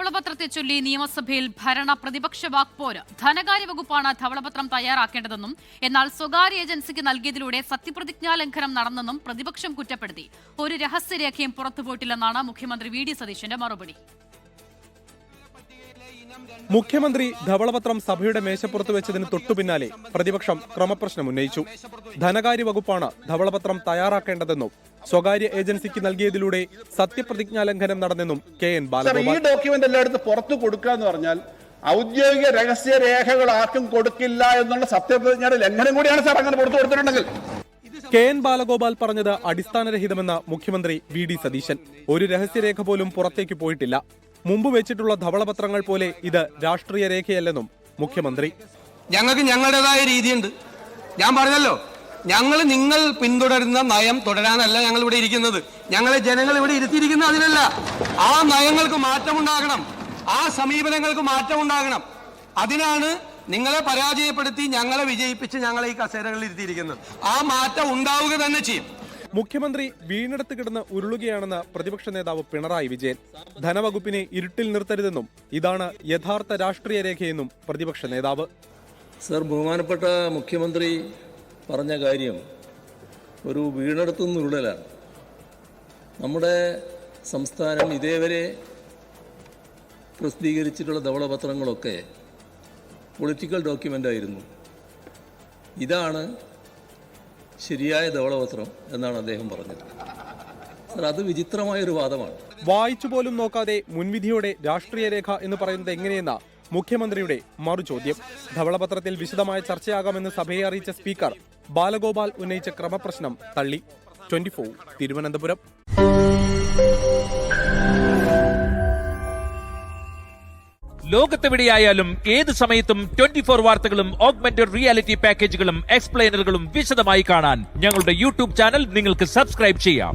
ധവളപത്രത്തെ ചൊല്ലി നിയമസഭയിൽ ഭരണ പ്രതിപക്ഷ വാക്പോര്. ധനകാര്യ വകുപ്പാണ് ധവളപത്രം തയ്യാറാക്കേണ്ടതെന്നും എന്നാൽ സ്വകാര്യ ഏജൻസിക്ക് നൽകിയതിലൂടെ സത്യപ്രതിജ്ഞാ ലംഘനം നടന്നെന്നും പ്രതിപക്ഷം കുറ്റപ്പെടുത്തി. ഒരു രഹസ്യരേഖയും പുറത്തുപോയിട്ടില്ലെന്നാണ് മുഖ്യമന്ത്രി വി ഡി സതീശന്റെ മറുപടി. മുഖ്യമന്ത്രി ധവളപത്രം സഭയുടെ മേശപ്പുറത്ത് വെച്ചതിന് തൊട്ടുപിന്നാലെ പ്രതിപക്ഷം ക്രമപ്രശ്നം ഉന്നയിച്ചു. ധനകാര്യ വകുപ്പാണ് ധവളപത്രം തയ്യാറാക്കേണ്ടതെന്നും സ്വകാര്യ ഏജൻസിക്ക് നൽകിയതിലൂടെ സത്യപ്രതിജ്ഞാ ലംഘനം നടന്നെന്നും കെ.എൻ. ബാലഗോപാൽ. ഈ ഡോക്യുമെന്റ് എല്ലായിടത്തും പുറത്തു കൊടുക്കുക എന്ന് പറഞ്ഞാൽ ഔദ്യോഗിക രഹസ്യരേഖകൾ ആർക്കും കൊടുക്കില്ല എന്നുള്ള സത്യപ്രതിജ്ഞയുടെ ലംഘനം കൂടിയാണ് സാർ. അങ്ങനെ പുറത്തു കൊടുത്തിട്ടുണ്ടെങ്കിൽ കെ.എൻ. ബാലഗോപാൽ പറഞ്ഞത് അടിസ്ഥാനരഹിതമെന്ന മുഖ്യമന്ത്രി വി ഡി സതീശൻ. ഒരു രഹസ്യരേഖ പോലും പുറത്തേക്ക് പോയിട്ടില്ല. മുമ്പ് വെച്ചിട്ടുള്ള ധവളപത്രങ്ങൾ പോലെ ഇത് രാഷ്ട്രീയ രേഖയല്ലെന്നും മുഖ്യമന്ത്രി. ഞങ്ങൾക്ക് ഞങ്ങളുടേതായ രീതിയുണ്ട്. ഞാൻ പറഞ്ഞല്ലോ, നിങ്ങൾ പിന്തുടരുന്ന നയം തുടരാനല്ല ഞങ്ങൾ ഇവിടെ ഇരിക്കുന്നത്. ഞങ്ങളെ ജനങ്ങൾ ഇവിടെ ഇരുത്തിയിരിക്കുന്നത് അതിനല്ല. ആ നയങ്ങൾക്ക് മാറ്റമുണ്ടാകണം, ആ സമീപനങ്ങൾക്ക് മാറ്റമുണ്ടാകണം. അതിനാണ് നിങ്ങളെ പരാജയപ്പെടുത്തി ഞങ്ങളെ വിജയിപ്പിച്ച് ഞങ്ങളെ ഈ കസേരകളിൽ ഇരുത്തിയിരിക്കുന്നത്. ആ മാറ്റം ഉണ്ടാവുക തന്നെ ചെയ്യും. മുഖ്യമന്ത്രി വീണെടുത്ത് കിടന്ന് ഉരുളുകയാണെന്ന് പ്രതിപക്ഷ നേതാവ് പിണറായി വിജയൻ. ധനവകുപ്പിനെ ഇരുട്ടിൽ നിർത്തരുതെന്നും ഇതാണ് യഥാർത്ഥ രാഷ്ട്രീയ രേഖയെന്നും പ്രതിപക്ഷ നേതാവ്. സർ, ബഹുമാനപ്പെട്ട മുഖ്യമന്ത്രി പറഞ്ഞ കാര്യം ഒരു വീണെടുത്തുനിന്ന് ഉരുളലാണ്. നമ്മുടെ സംസ്ഥാനം ഇതേവരെ പ്രസിദ്ധീകരിച്ചിട്ടുള്ള ധവളപത്രങ്ങളൊക്കെ പൊളിറ്റിക്കൽ ഡോക്യുമെൻ്റ് ആയിരുന്നു. ഇതാണ് ശരിയായ ധവളപത്രം എന്നാണ് അദ്ദേഹം പറഞ്ഞത്. സർ, അത് വിചിത്രമായൊരു വാദമാണ്. വായിച്ചു പോലും നോക്കാതെ മുൻവിധിയോടെ രാഷ്ട്രീയ രേഖ എന്ന് പറയുന്നത് എങ്ങനെയെന്ന മുഖ്യമന്ത്രിയുടെ മറുചോദ്യം. ധവളപത്രത്തിൽ വിശദമായ ചർച്ചയാകാമെന്ന് സഭയെ അറിയിച്ച സ്പീക്കർ ബാലഗോപാൽ ഉന്നയിച്ച ക്രമപ്രശ്നം തള്ളി. 24 തിരുവനന്തപുരം. ലോകത്തെവിടെയായാലും ഏത് സമയത്തും 24 വാർത്തകളും ഓഗ്മെന്റഡ് റിയാലിറ്റി പാക്കേജുകളും എക്സ്പ്ലെയിനറുകളും വിശദമായി കാണാൻ ഞങ്ങളുടെ യൂട്യൂബ് ചാനൽ നിങ്ങൾക്ക് സബ്സ്ക്രൈബ് ചെയ്യാം.